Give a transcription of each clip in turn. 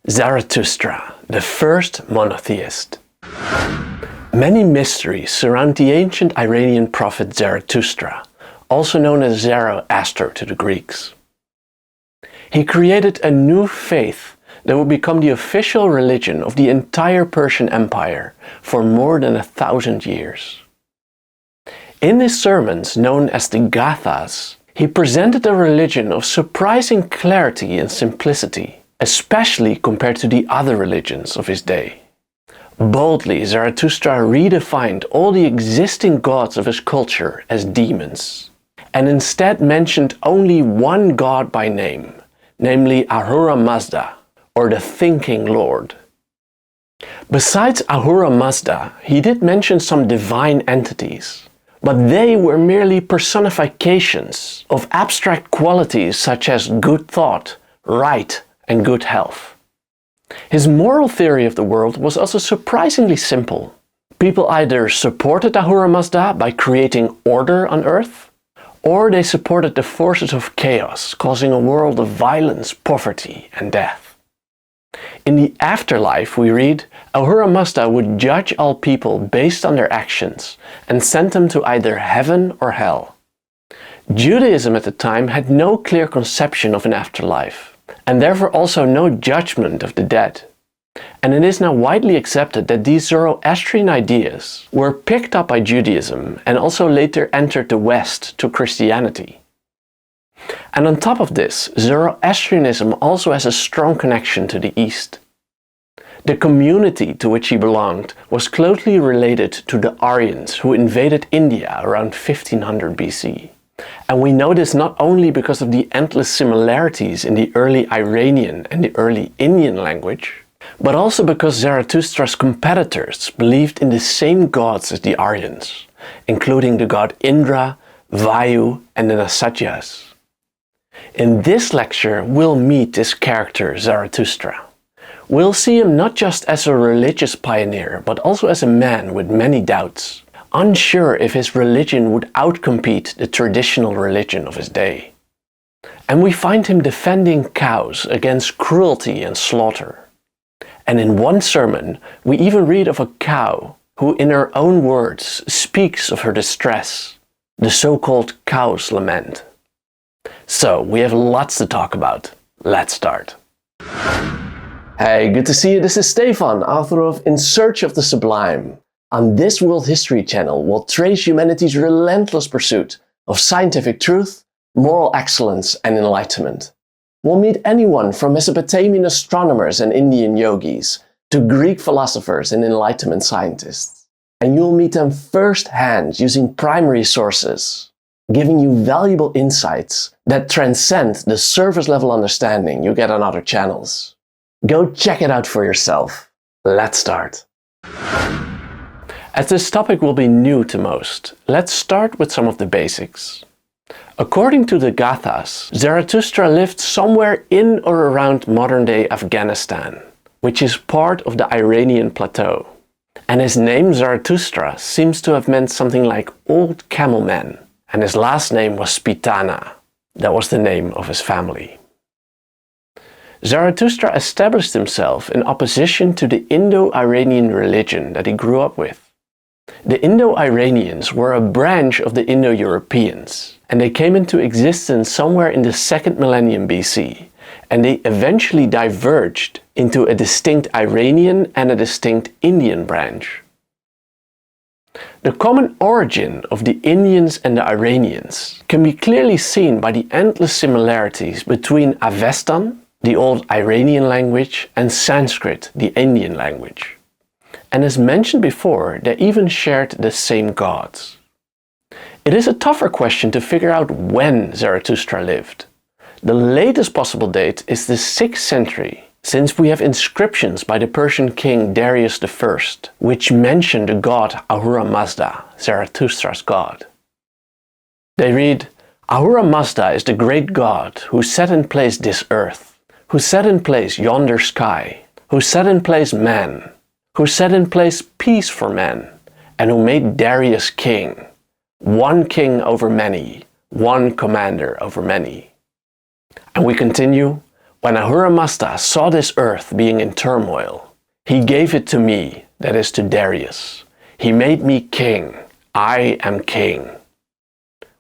Zarathustra, the first monotheist. Many mysteries surround the ancient Iranian prophet Zarathustra, also known as Zoroaster to the Greeks. He created a new faith that would become the official religion of the entire Persian Empire for more than 1,000 years. In his sermons, known as the Gathas, he presented a religion of surprising clarity and simplicity, especially compared to the other religions of his day. Boldly, Zarathustra redefined all the existing gods of his culture as demons, and instead mentioned only one god by name, namely Ahura Mazda, or the Thinking Lord. Besides Ahura Mazda, he did mention some divine entities, but they were merely personifications of abstract qualities such as good thought, right, and good health. His moral theory of the world was also surprisingly simple. People either supported Ahura Mazda by creating order on earth, or they supported the forces of chaos, causing a world of violence, poverty, and death. In the Afterlife, we read, Ahura Mazda would judge all people based on their actions and send them to either heaven or hell. Judaism at the time had no clear conception of an afterlife, and therefore also no judgment of the dead. And it is now widely accepted that these Zoroastrian ideas were picked up by Judaism and also later entered the West to Christianity. And on top of this, Zoroastrianism also has a strong connection to the East. The community to which he belonged was closely related to the Aryans who invaded India around 1500 BC. And we know this not only because of the endless similarities in the early Iranian and the early Indian language, but also because Zarathustra's competitors believed in the same gods as the Aryans, including the god Indra, Vayu, and the Nasatyas. In this lecture, we'll meet this character Zarathustra. We'll see him not just as a religious pioneer, but also as a man with many doubts, unsure if his religion would outcompete the traditional religion of his day. And we find him defending cows against cruelty and slaughter. And in one sermon, we even read of a cow who, in her own words, speaks of her distress, the so-called cow's lament. So, we have lots to talk about. Let's start. Hey, good to see you. This is Stephan, author of In Search of the Sublime. On this World History channel, we'll trace humanity's relentless pursuit of scientific truth, moral excellence, and enlightenment. We'll meet anyone from Mesopotamian astronomers and Indian yogis to Greek philosophers and Enlightenment scientists. And you'll meet them firsthand using primary sources, giving you valuable insights that transcend the surface-level understanding you get on other channels. Go check it out for yourself. Let's start. As this topic will be new to most, let's start with some of the basics. According to the Gathas, Zarathustra lived somewhere in or around modern-day Afghanistan, which is part of the Iranian plateau. And his name Zarathustra seems to have meant something like old camel man, and his last name was Spitana. That was the name of his family. Zarathustra established himself in opposition to the Indo-Iranian religion that he grew up with. The Indo-Iranians were a branch of the Indo-Europeans, and they came into existence somewhere in the 2nd millennium BC, and they eventually diverged into a distinct Iranian and a distinct Indian branch. The common origin of the Indians and the Iranians can be clearly seen by the endless similarities between Avestan, the old Iranian language, and Sanskrit, the Indian language. And as mentioned before, they even shared the same gods. It is a tougher question to figure out when Zarathustra lived. The latest possible date is the 6th century, since we have inscriptions by the Persian king Darius I, which mention the god Ahura Mazda, Zarathustra's god. They read, Ahura Mazda is the great god who set in place this earth, who set in place yonder sky, who set in place man, who set in place peace for men, and who made Darius king, one king over many, one commander over many. And we continue, When Ahura Mazda saw this earth being in turmoil, he gave it to me, that is to Darius. He made me king. I am king.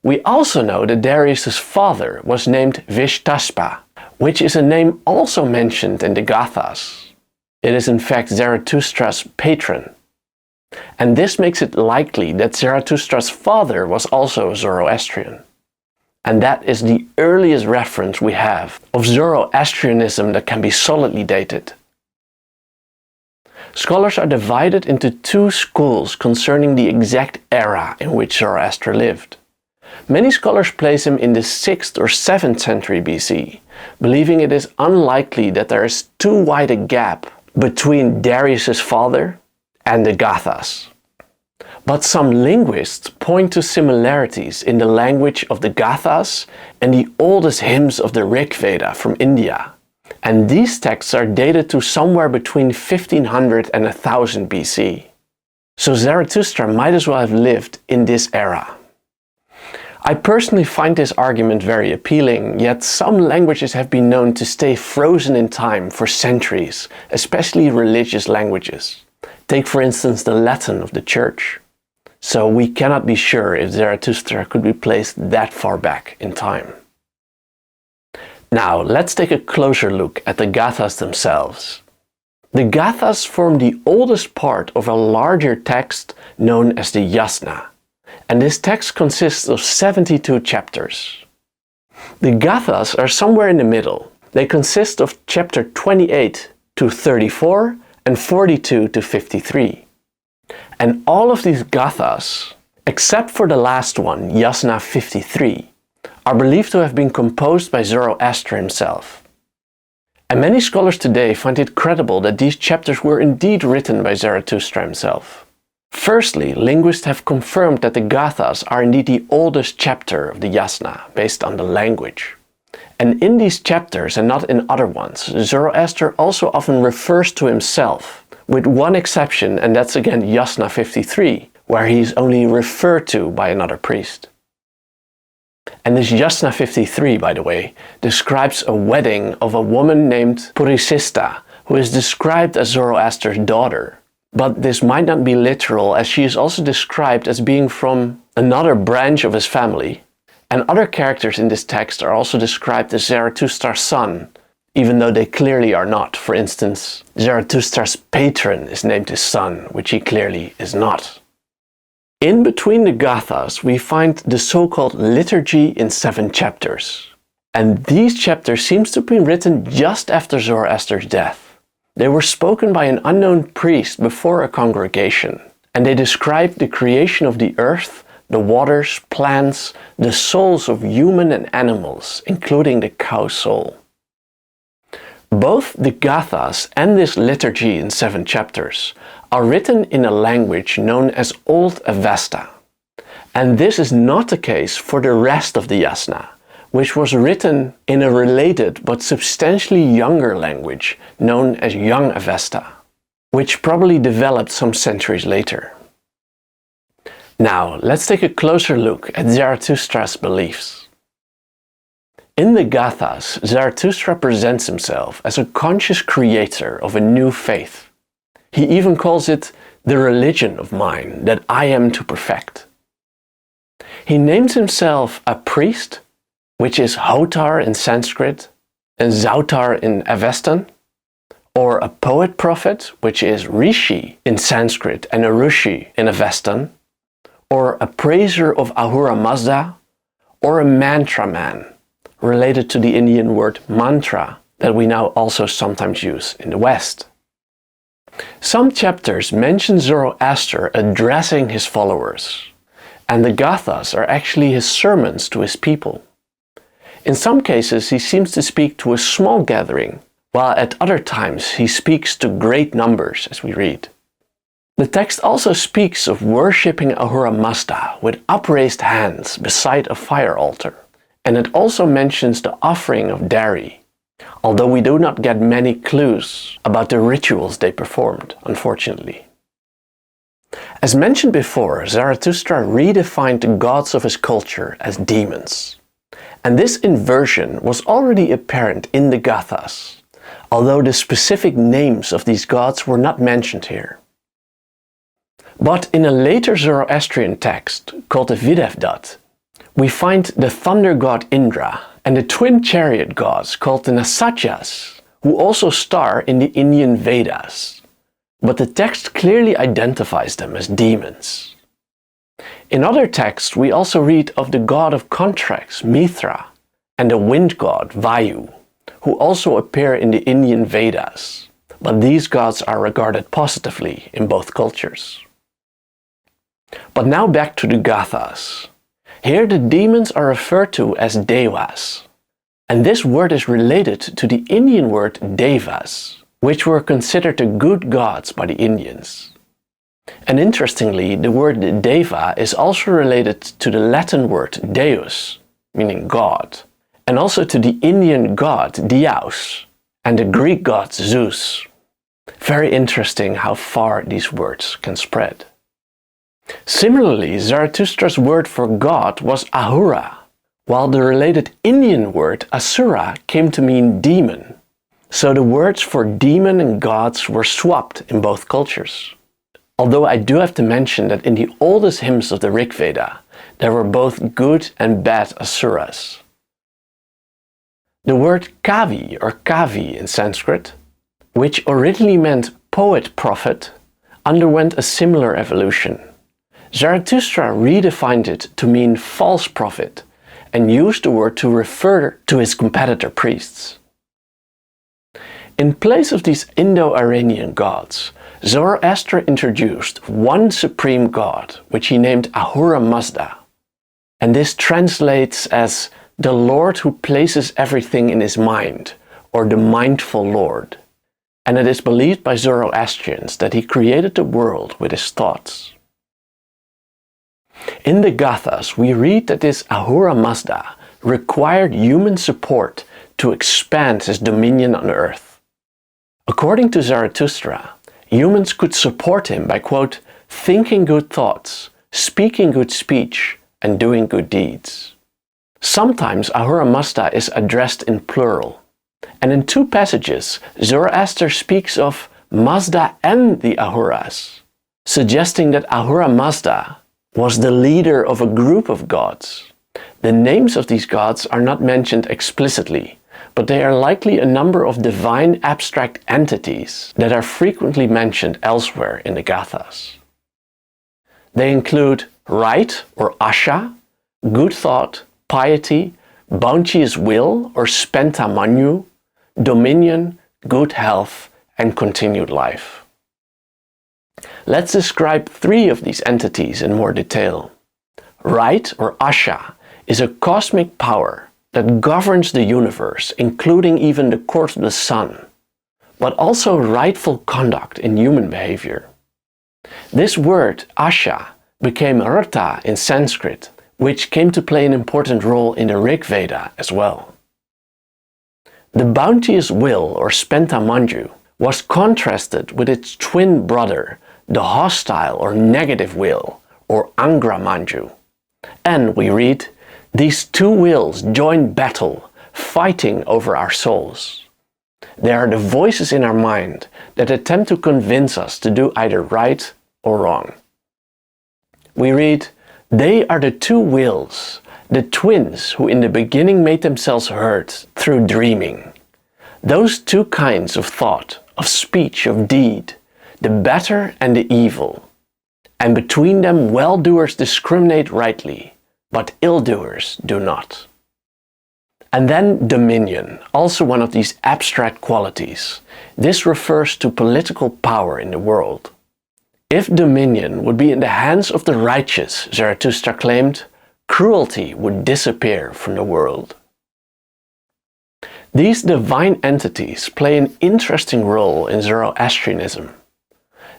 We also know that Darius' father was named Vishtashpa, which is a name also mentioned in the Gathas. It is in fact Zarathustra's patron. And this makes it likely that Zarathustra's father was also Zoroastrian. And that is the earliest reference we have of Zoroastrianism that can be solidly dated. Scholars are divided into two schools concerning the exact era in which Zoroaster lived. Many scholars place him in the 6th or 7th century BC, believing it is unlikely that there is too wide a gap between Darius' father and the Gathas. But some linguists point to similarities in the language of the Gathas and the oldest hymns of the Rig Veda from India, and these texts are dated to somewhere between 1500 and 1000 BC. So Zarathustra might as well have lived in this era. I personally find this argument very appealing, yet some languages have been known to stay frozen in time for centuries, especially religious languages. Take for instance the Latin of the Church. So we cannot be sure if Zarathustra could be placed that far back in time. Now let's take a closer look at the Gathas themselves. The Gathas form the oldest part of a larger text known as the Yasna, and this text consists of 72 chapters. The Gathas are somewhere in the middle. They consist of chapter 28 to 34 and 42 to 53. And all of these Gathas, except for the last one, Yasna 53, are believed to have been composed by Zoroaster himself. And many scholars today find it credible that these chapters were indeed written by Zarathustra himself. Firstly, linguists have confirmed that the Gathas are indeed the oldest chapter of the Yasna, based on the language. And in these chapters, and not in other ones, Zoroaster also often refers to himself, with one exception, and that's again Yasna 53, where he is only referred to by another priest. And this Yasna 53, by the way, describes a wedding of a woman named Purisista, who is described as Zoroaster's daughter. But this might not be literal, as she is also described as being from another branch of his family, and other characters in this text are also described as Zarathustra's son, even though they clearly are not. For instance, Zarathustra's patron is named his son, which he clearly is not. In between the Gathas, we find the so-called liturgy in 7 chapters. And these chapters seem to have been written just after Zoroaster's death. They were spoken by an unknown priest before a congregation, and they describe the creation of the earth, the waters, plants, the souls of human and animals, including the cow soul. Both the Gathas and this liturgy in 7 chapters are written in a language known as Old Avesta. And this is not the case for the rest of the Yasna, which was written in a related but substantially younger language known as Young Avesta, which probably developed some centuries later. Now, let's take a closer look at Zarathustra's beliefs. In the Gathas, Zarathustra presents himself as a conscious creator of a new faith. He even calls it the religion of mine that I am to perfect. He names himself a priest, which is Hotar in Sanskrit and Zautar in Avestan, or a poet prophet, which is Rishi in Sanskrit and a Rushi in Avestan, or a praiser of Ahura Mazda, or a mantra man, related to the Indian word mantra that we now also sometimes use in the West. Some chapters mention Zoroaster addressing his followers, and the Gathas are actually his sermons to his people. In some cases he seems to speak to a small gathering, while at other times he speaks to great numbers, as we read. The text also speaks of worshipping Ahura Mazda with upraised hands beside a fire altar, and it also mentions the offering of dairy, although we do not get many clues about the rituals they performed, unfortunately. As mentioned before, Zarathustra redefined the gods of his culture as demons. And this inversion was already apparent in the Gathas, although the specific names of these gods were not mentioned here. But in a later Zoroastrian text, called the Videvdat, we find the thunder god Indra and the twin chariot gods called the Nasatyas, who also star in the Indian Vedas, but the text clearly identifies them as demons. In other texts we also read of the god of contracts, Mithra, and the wind god, Vayu, who also appear in the Indian Vedas, but these gods are regarded positively in both cultures. But now back to the Gathas. Here the demons are referred to as Devas, and this word is related to the Indian word Devas, which were considered the good gods by the Indians. And interestingly, the word Deva is also related to the Latin word Deus, meaning God, and also to the Indian god Diaus and the Greek god Zeus. Very interesting how far these words can spread. Similarly, Zarathustra's word for God was Ahura, while the related Indian word Asura came to mean demon. So the words for demon and gods were swapped in both cultures. Although I do have to mention that in the oldest hymns of the Rig Veda, there were both good and bad Asuras. The word Kavi or Kavi in Sanskrit, which originally meant poet-prophet, underwent a similar evolution. Zarathustra redefined it to mean false prophet and used the word to refer to his competitor priests. In place of these Indo-Iranian gods, Zoroaster introduced one supreme god, which he named Ahura Mazda. And this translates as the Lord who places everything in his mind, or the mindful Lord. And it is believed by Zoroastrians that he created the world with his thoughts. In the Gathas, we read that this Ahura Mazda required human support to expand his dominion on earth. According to Zarathustra, humans could support him by, quote, thinking good thoughts, speaking good speech, and doing good deeds. Sometimes Ahura Mazda is addressed in plural, and in two passages Zoroaster speaks of Mazda and the Ahuras, suggesting that Ahura Mazda was the leader of a group of gods. The names of these gods are not mentioned explicitly, but they are likely a number of divine abstract entities that are frequently mentioned elsewhere in the Gathas. They include right or asha, good thought, piety, bounteous will or spenta manu, dominion, good health, and continued life. Let's describe three of these entities in more detail. Right or asha is a cosmic power that governs the universe, including even the course of the sun, but also rightful conduct in human behavior. This word, asha, became rta in Sanskrit, which came to play an important role in the Rig Veda as well. The bounteous will, or spenta manju, was contrasted with its twin brother, the hostile or negative will, or angra manju. And we read, these two wills join battle, fighting over our souls. They are the voices in our mind that attempt to convince us to do either right or wrong. We read, they are the two wills, the twins who in the beginning made themselves heard through dreaming. Those two kinds of thought, of speech, of deed, the better and the evil. And between them well-doers discriminate rightly, but ill-doers do not. And then dominion, also one of these abstract qualities. This refers to political power in the world. If dominion would be in the hands of the righteous, Zarathustra claimed, cruelty would disappear from the world. These divine entities play an interesting role in Zoroastrianism.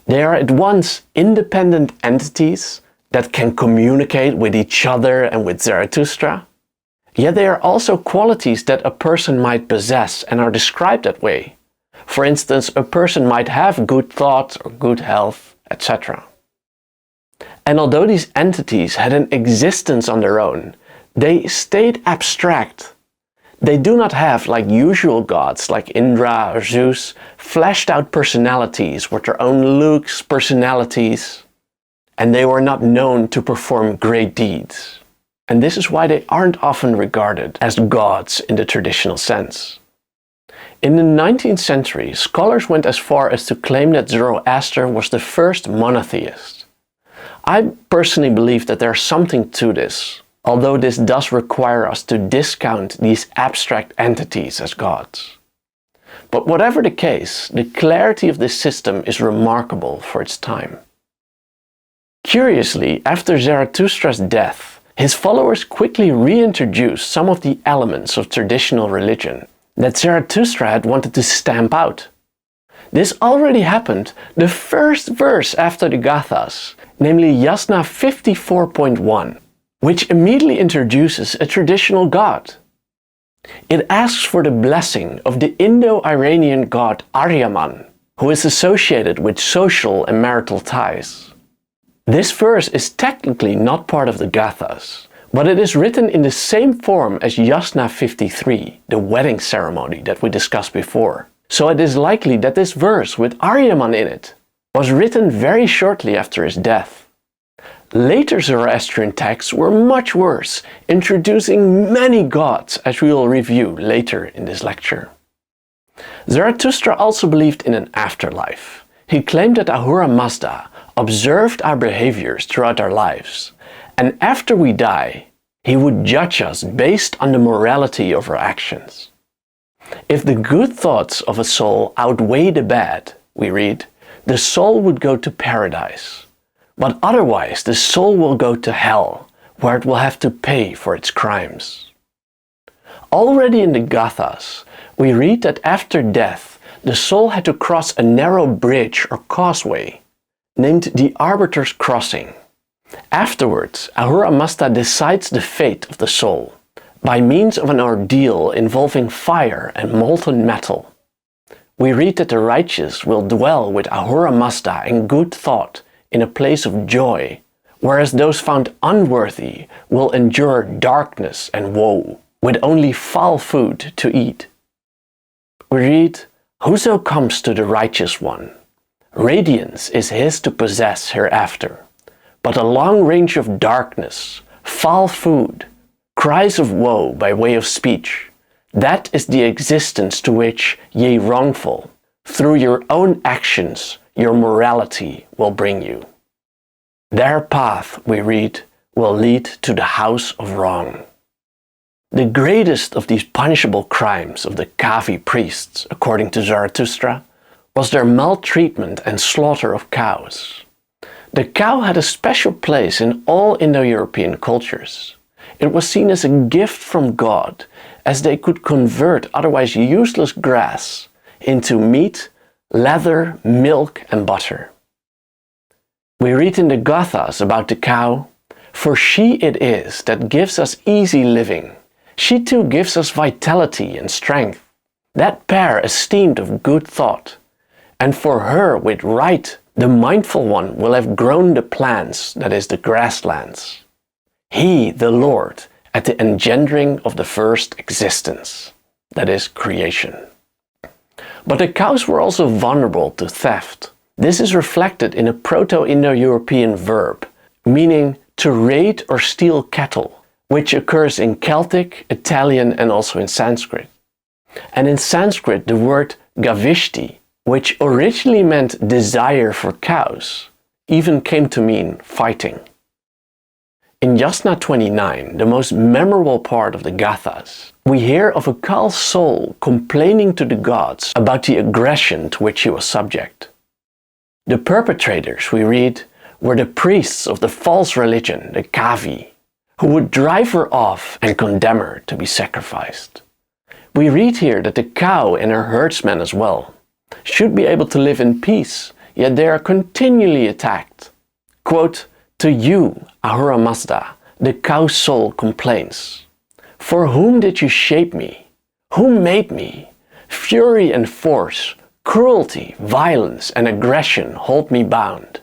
They are at once independent entities that can communicate with each other and with Zarathustra, yet they are also qualities that a person might possess and are described that way. For instance, a person might have good thoughts or good health, etc. And although these entities had an existence on their own, They stayed abstract. They do not have, like usual gods like Indra or Zeus, fleshed out personalities with their own looks, personalities, and they were not known to perform great deeds. And this is why they aren't often regarded as gods in the traditional sense. In the 19th century, scholars went as far as to claim that Zoroaster was the first monotheist. I personally believe that there's something to this, although this does require us to discount these abstract entities as gods. But whatever the case, the clarity of this system is remarkable for its time. Curiously, after Zarathustra's death, his followers quickly reintroduced some of the elements of traditional religion that Zarathustra had wanted to stamp out. This already happened the first verse after the Gathas, namely Yasna 54.1, which immediately introduces a traditional god. It asks for the blessing of the Indo-Iranian god Ahriman, who is associated with social and marital ties. This verse is technically not part of the Gathas, but it is written in the same form as Yasna 53, the wedding ceremony that we discussed before. So it is likely that this verse with Ahriman in it was written very shortly after his death. Later Zoroastrian texts were much worse, introducing many gods, as we will review later in this lecture. Zarathustra also believed in an afterlife. He claimed that Ahura Mazda observed our behaviors throughout our lives, and after we die, he would judge us based on the morality of our actions. If the good thoughts of a soul outweigh the bad, we read, the soul would go to paradise. But otherwise, the soul will go to hell, where it will have to pay for its crimes. Already in the Gathas, we read that after death, the soul had to cross a narrow bridge or causeway, named the Arbiter's Crossing. Afterwards, Ahura Mazda decides the fate of the soul, by means of an ordeal involving fire and molten metal. We read that the righteous will dwell with Ahura Mazda in good thought, in a place of joy, whereas those found unworthy will endure darkness and woe, with only foul food to eat. We read, "Whoso comes to the righteous one, radiance is his to possess hereafter, but a long range of darkness, foul food, cries of woe by way of speech, that is the existence to which, ye wrongful, through your own actions, your morality will bring you. Their path, we read, will lead to the house of wrong." The greatest of these punishable crimes of the Kavi priests, according to Zarathustra, was their maltreatment and slaughter of cows. The cow had a special place in all Indo-European cultures. It was seen as a gift from God, as they could convert otherwise useless grass into meat, leather, milk, and butter. We read in the Gathas about the cow, "For she it is that gives us easy living. She too gives us vitality and strength. That pair esteemed of good thought. And for her with right, the mindful one will have grown the plants, that is the grasslands. He, the Lord, at the engendering of the first existence, that is creation." But the cows were also vulnerable to theft. This is reflected in a Proto-Indo-European verb, meaning to raid or steal cattle, which occurs in Celtic, Italian, and also in Sanskrit. And in Sanskrit, the word gavishti, which originally meant desire for cows, even came to mean fighting. In Yasna 29, the most memorable part of the Gathas, we hear of a cow's soul complaining to the gods about the aggression to which he was subject. The perpetrators, we read, were the priests of the false religion, the Kavi, who would drive her off and condemn her to be sacrificed. We read here that the cow and her herdsmen as well should be able to live in peace, yet they are continually attacked. Quote, "To you, Ahura Mazda, the cow's soul complains. For whom did you shape me? Who made me? Fury and force, cruelty, violence, and aggression hold me bound.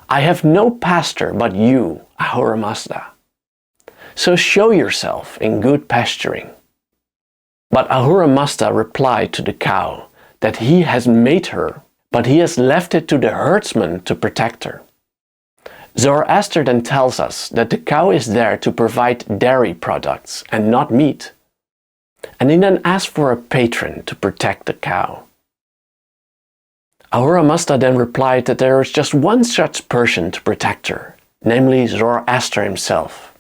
I have no pastor but you, Ahura Mazda." so show yourself in good pasturing." But Ahura Mazda replied to the cow that he has made her, but he has left it to the herdsman to protect her. Zoroaster then tells us that the cow is there to provide dairy products and not meat. And he then asks for a patron to protect the cow. Ahura Mazda then replied that there is just one such person to protect her, namely Zoroaster himself.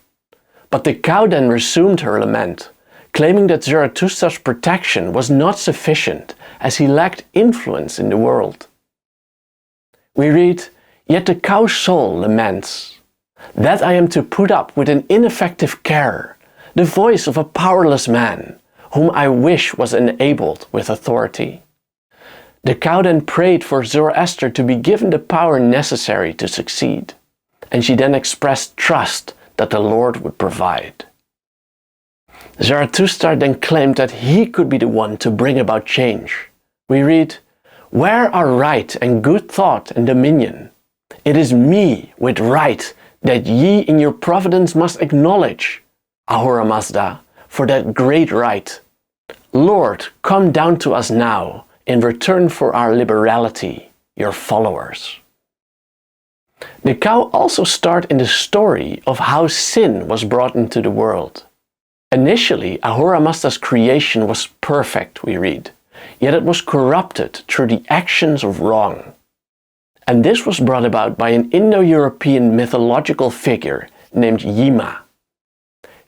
But the cow then resumed her lament, claiming that Zarathustra's protection was not sufficient as he lacked influence in the world. We read, "Yet the cow's soul laments, that I am to put up with an ineffective care, the voice of a powerless man, whom I wish was enabled with authority." The cow then prayed for Zoroaster to be given the power necessary to succeed, and she then expressed trust that the Lord would provide. Zarathustra then claimed that he could be the one to bring about change. We read, "Where are right and good thought and dominion? It is me with right that ye in your providence must acknowledge, Ahura Mazda, for that great right. Lord, come down to us now in return for our liberality, your followers." The cow also starts in the story of how sin was brought into the world. Initially, Ahura Mazda's creation was perfect, we read, yet it was corrupted through the actions of wrong. And this was brought about by an Indo-European mythological figure named Yima.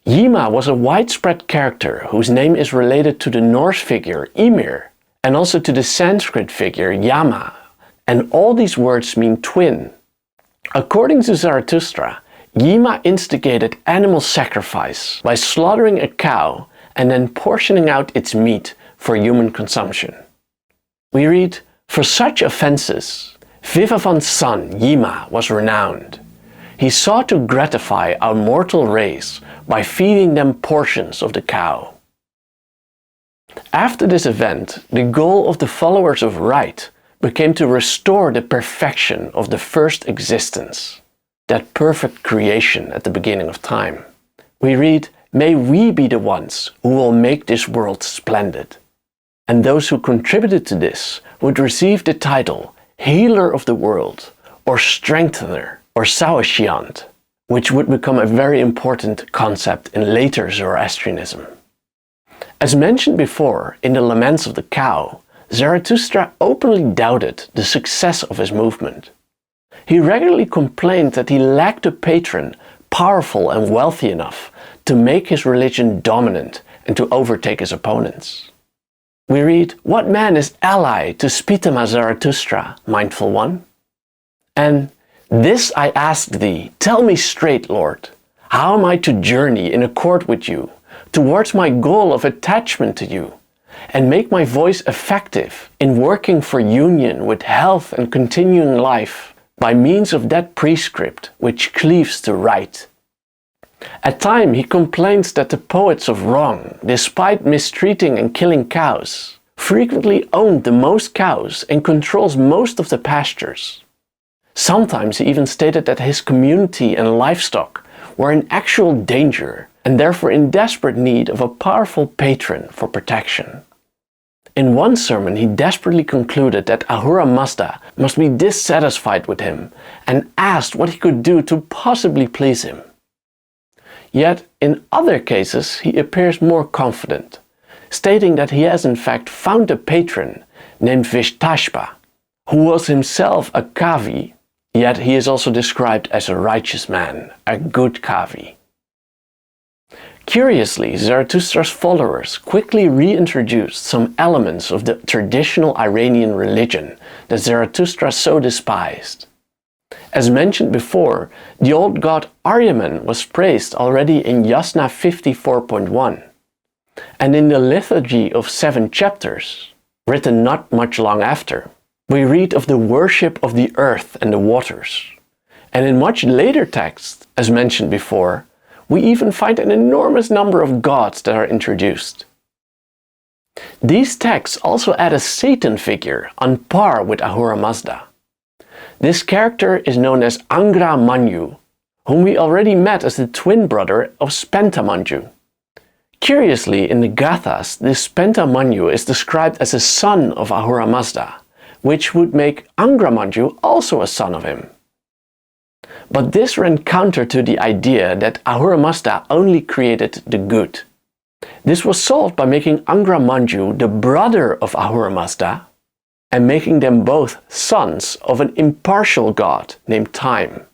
Yima was a widespread character whose name is related to the Norse figure Ymir and also to the Sanskrit figure Yama, and all these words mean twin. According to Zarathustra, Yima instigated animal sacrifice by slaughtering a cow and then portioning out its meat for human consumption. We read, "For such offenses, Vivavant's son Yima was renowned. He sought to gratify our mortal race by feeding them portions of the cow." After this event, the goal of the followers of right became to restore the perfection of the first existence, that perfect creation at the beginning of time. We read, "May we be the ones who will make this world splendid." And those who contributed to this would receive the title Healer of the World, or Strengthener, or Saoshyant, which would become a very important concept in later Zoroastrianism. As mentioned before in the Laments of the Cow, Zarathustra openly doubted the success of his movement. He regularly complained that he lacked a patron powerful and wealthy enough to make his religion dominant and to overtake his opponents. We read, "What man is ally to Spitama Zarathustra, mindful one? And this I ask thee, tell me straight, Lord, how am I to journey in accord with you, towards my goal of attachment to you, and make my voice effective in working for union with health and continuing life by means of that prescript which cleaves to right?" At times he complains that the poets of wrong, despite mistreating and killing cows, frequently owned the most cows and controls most of the pastures. Sometimes he even stated that his community and livestock were in actual danger and therefore in desperate need of a powerful patron for protection. In one sermon he desperately concluded that Ahura Mazda must be dissatisfied with him and asked what he could do to possibly please him. Yet in other cases he appears more confident, stating that he has in fact found a patron named Vishtashpa, who was himself a Kavi, yet he is also described as a righteous man, a good Kavi. Curiously, Zarathustra's followers quickly reintroduced some elements of the traditional Iranian religion that Zarathustra so despised. As mentioned before, the old god Ahriman was praised already in Yasna 54.1. And in the Liturgy of 7 chapters, written not much long after, we read of the worship of the earth and the waters. And in much later texts, as mentioned before, we even find an enormous number of gods that are introduced. These texts also add a Satan figure on par with Ahura Mazda. This character is known as Angra Manyu, whom we already met as the twin brother of Spentamanju. Curiously, in the Gathas, this Spentamanju is described as a son of Ahura Mazda, which would make Angramanju also a son of him. But this ran counter to the idea that Ahura Mazda only created the good. This was solved by making Angramanju the brother of Ahura Mazda and making them both sons of an impartial god named Time.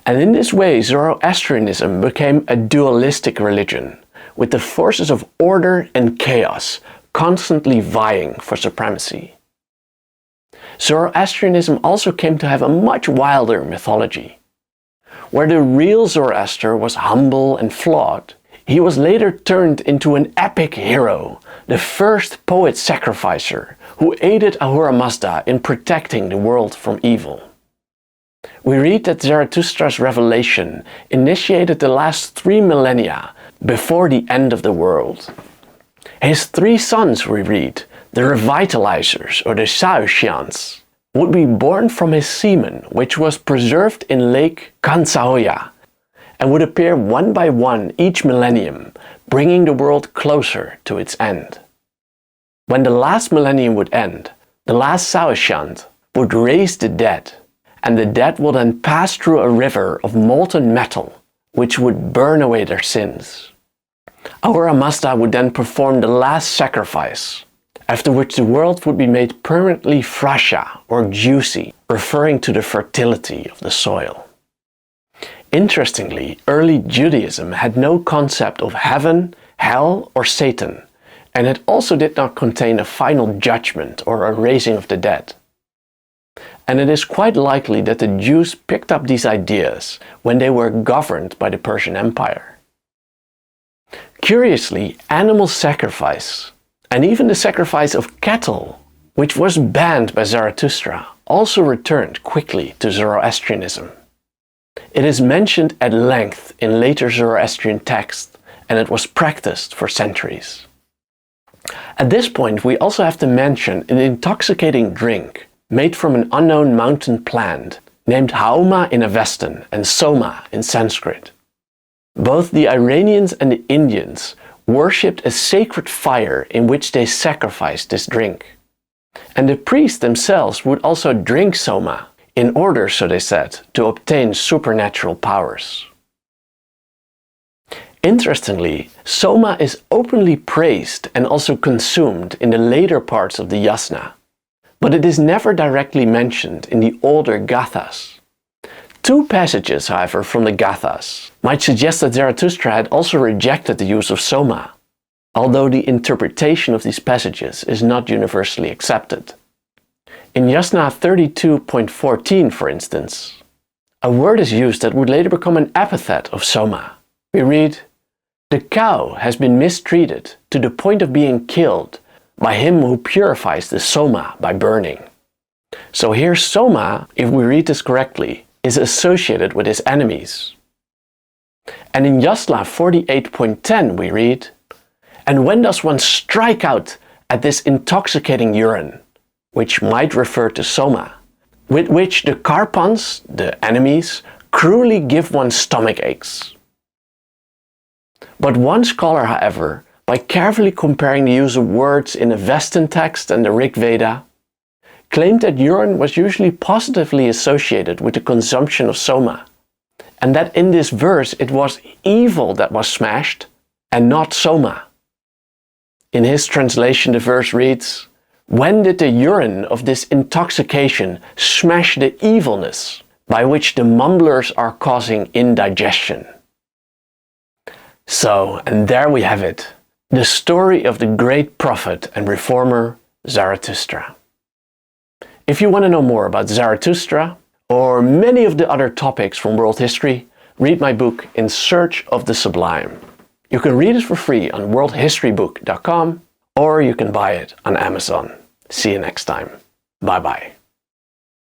And in this way, Zoroastrianism became a dualistic religion, with the forces of order and chaos constantly vying for supremacy. Zoroastrianism also came to have a much wilder mythology. Where the real Zoroaster was humble and flawed, he was later turned into an epic hero, the first poet-sacrificer who aided Ahura Mazda in protecting the world from evil. We read that Zarathustra's revelation initiated the last 3 millennia before the end of the world. His 3 sons, we read, the revitalizers or the Saoshyants, would be born from his semen, which was preserved in Lake Kansahoya, and would appear one by one each millennium, bringing the world closer to its end. When the last millennium would end, the last Saoshyant would raise the dead, and the dead will then pass through a river of molten metal, which would burn away their sins. Ahura Mazda would then perform the last sacrifice, after which the world would be made permanently frasha or juicy, referring to the fertility of the soil. Interestingly, early Judaism had no concept of heaven, hell, or Satan, and it also did not contain a final judgment or a raising of the dead. And it is quite likely that the Jews picked up these ideas when they were governed by the Persian Empire. Curiously, animal sacrifice, and even the sacrifice of cattle, which was banned by Zarathustra, also returned quickly to Zoroastrianism. It is mentioned at length in later Zoroastrian texts, and it was practiced for centuries. At this point, we also have to mention an intoxicating drink made from an unknown mountain plant named Hauma in Avestan and Soma in Sanskrit. Both the Iranians and the Indians worshipped a sacred fire in which they sacrificed this drink. And the priests themselves would also drink Soma in order, so they said, to obtain supernatural powers. Interestingly, Soma is openly praised and also consumed in the later parts of the Yasna, but it is never directly mentioned in the older Gathas. 2 passages, however, from the Gathas might suggest that Zarathustra had also rejected the use of Soma, although the interpretation of these passages is not universally accepted. In Yasna 32.14, for instance, a word is used that would later become an epithet of Soma. We read, "The cow has been mistreated to the point of being killed by him who purifies the Soma by burning." So here Soma, if we read this correctly, is associated with his enemies. And in Yasna 48.10 we read, "And when does one strike out at this intoxicating urine," which might refer to Soma, "with which the Karpans, the enemies, cruelly give one stomach aches." But one scholar, however, by carefully comparing the use of words in the Avestan text and the Rig Veda, claimed that urine was usually positively associated with the consumption of Soma, and that in this verse it was evil that was smashed and not Soma. In his translation, the verse reads, "When did the urine of this intoxication smash the evilness by which the mumblers are causing indigestion?" So, and there we have it, the story of the great prophet and reformer Zarathustra. If you want to know more about Zarathustra, or many of the other topics from world history, read my book In Search of the Sublime. You can read it for free on worldhistorybook.com, or you can buy it on Amazon. See you next time. Bye bye.